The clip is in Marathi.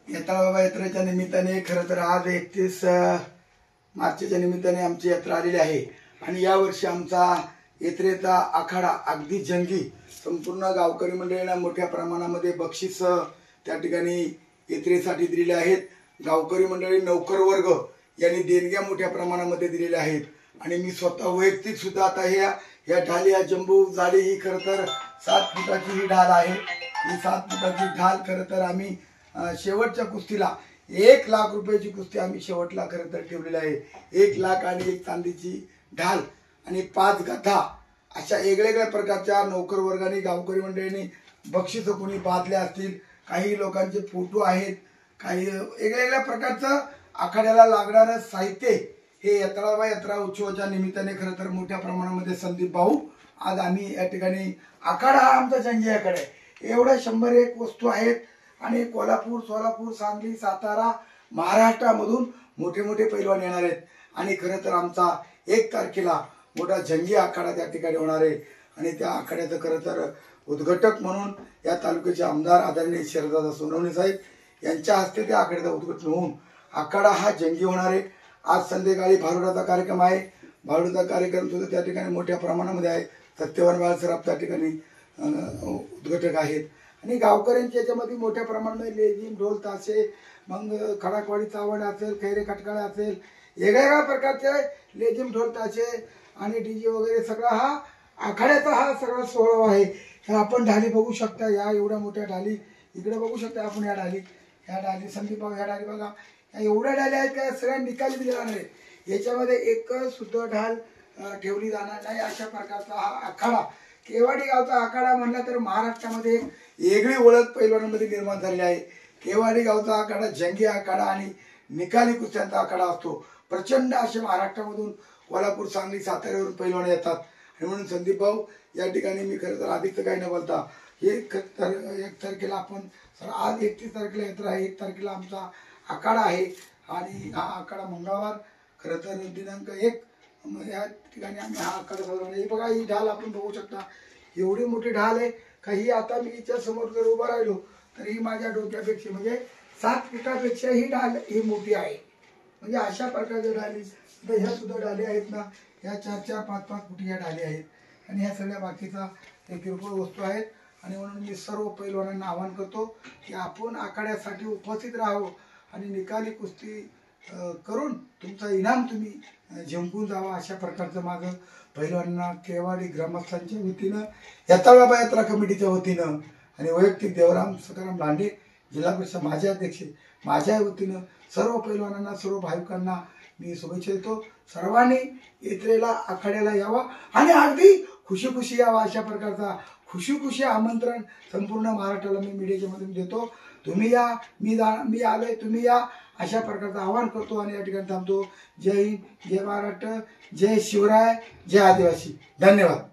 यात्रा बाबा यात्रेच्या निमित्ताने खरं तर आज 31 मार्चच्या निमित्ताने आमची यात्रा आलेली आहे आणि यावर्षी आमचा यात्रेचा आखाडा अगदी जंगी संपूर्ण गावकरी मंडळींना मोठ्या प्रमाणामध्ये बक्षीस त्या ठिकाणी यात्रेसाठी दिलेले आहेत। गावकरी मंडळी नौकर वर्ग यांनी देणग्या मोठ्या प्रमाणामध्ये दिलेल्या आहेत आणि मी स्वतः वैयक्तिक सुद्धा आता या ढाल या जंबू जाळी ही खरं तर 7 फुटाची ही ढाल आहे। ही 7 फुटाची ढाल खरं तर आम्ही शेवटच्या कुस्तीला 1 लाख रुपयाची कुस्ती आम्ही शेवटला खरं तर ठेवलेली आहे। 1 लाख आणि 1 चांदीची ढाल आणि 5 गदा अशा वेगवेगळ्या प्रकारच्या नौकर वर्गाने गावकरी मंडळींनी बक्षीस कोणी बांधले असतील, काही लोकांचे फोटो आहेत, काही वेगवेगळ्या प्रकारचं आखाड्याला लागणारं साहित्य हे यात्रा उत्सवाच्या निमित्ताने खरं तर मोठ्या प्रमाणामध्ये संदीप भाऊ आज आम्ही या ठिकाणी आखाडा हा आमचा जंगी आखाडा आहे। एवढ्या 101 वस्तू आहेत आणि कोल्हापूर, सोलापूर, सांगली, सातारा, महाराष्ट्रामधून मोठे मोठे पैलवान येणार आहेत आणि खरं तर आमचा 1 तारखेला मोठा जंगी आखाडा त्या ठिकाणी होणार आहे आणि त्या आखाड्याचं खरं तर उद्घाटक म्हणून या तालुक्याचे आमदार आदरणीय शरददादा सोनवणे साहेब यांच्या हस्ते त्या आखाड्याचं उद्घाटन होऊन आखाडा हा जंगी होणार आहे। आज संध्याकाळी भारुडाचा कार्यक्रम आहे। भारुडाचा कार्यक्रम सुद्धा त्या ठिकाणी मोठ्या प्रमाणामध्ये आहे। सत्यवान बाळसराफ त्या ठिकाणी उद्घाटक आहेत आणि गावकऱ्यांच्या याच्यामध्ये मोठ्या प्रमाणामध्ये लेझिम, ढोल ताशे, मग खडाकवाडी चावड असेल, खैरे खटकाळे असेल, वेगवेगळ्या प्रकारचे लेझिम, ढोल ताशे आणि डीजे वगैरे सगळा हा आखाड्याचा हा सगळा सोहळा आहे। ह्या आपण ढाली बघू शकता, या एवढ्या मोठ्या ढाली इकडे बघू शकता आपण। ह्या ढाली संदीप भाऊ ह्या ढाली बघा, एवढ्या ढाली आहेत का सगळ्या निकाली दिले जाणार आहे। याच्यामध्ये एक सुद्धा ढाल ठेवली जाणार नाही अशा प्रकारचा हा आखाडा। केवाडी गावचा आखाडा म्हणला तर महाराष्ट्रामध्ये एक वेगळी ओळख पैलवानांमध्ये निर्माण झालेली आहे। केवाडी गावचा आखाडा जंगी आखाडा आणि निकाली कुस्त्यांचा आखाडा असतो। प्रचंड असे महाराष्ट्रामधून कोल्हापूर, सांगली, साताऱ्यावरून पैलवान येतात आणि म्हणून संदीप भाऊ या ठिकाणी मी खरं तर अधिक काही न बोलता 1 तारखेला आपण आज 31 तारखेला यात्रा आहे, 1 तारखेला आमचा आखाडा आहे आणि हा आखाडा मंगळवार खरं तर दिनांक 1 या ठिकाणी आम्ही हा आखाडा साजरा केला। बघा ही ढाल आपण बघू शकता, एवढी मोठी ढाल आहे काही आता मी हिच्या समोर जर उभा राहिलो तर ही माझ्या डोक्यापेक्षा म्हणजे 7 फुटापेक्षा ही ढाल ही मोठी आहे। म्हणजे अशा प्रकारच्या ढाली ह्या सुद्धा ढाली आहेत ना, ह्या 4-4, 5-5 फुटी या ढाली आहेत आणि ह्या सगळ्या बाकीचा एक किरकोळ वस्तू आहेत आणि म्हणून मी सर्व पैलवानांना आवाहन करतो की आपण आखाड्यासाठी उपस्थित राहावं आणि निकाली कुस्ती करून तुमचा इनाम तुम्ही जिंकून जावा अशा प्रकारचं माझं पैलवानांना केवाडी ग्रामस्थांच्या वतीनं, यात्रा यात्रा कमिटीच्या वतीनं आणि वैयक्तिक देवराम सकाराम लांडे जिल्हा परिषद माझे अध्यक्ष माझ्या वतीनं सर्व पैलवानांना, सर्व भाविकांना मी शुभेच्छा देतो। सर्वांनी यात्रेला आखाड्याला यावा आणि अगदी खुशी यावा अशा प्रकारचा खुशी आमंत्रण संपूर्ण महाराष्ट्राला मी मीडियाच्या माध्यमातून देतो। तुम्ही या, मी आलोय, तुम्ही या अशा प्रकारचं आवाहन करतो आणि या ठिकाणी थांबतो। जय हिंद, जय महाराष्ट्र, जय शिवराय, जय आदिवासी। धन्यवाद।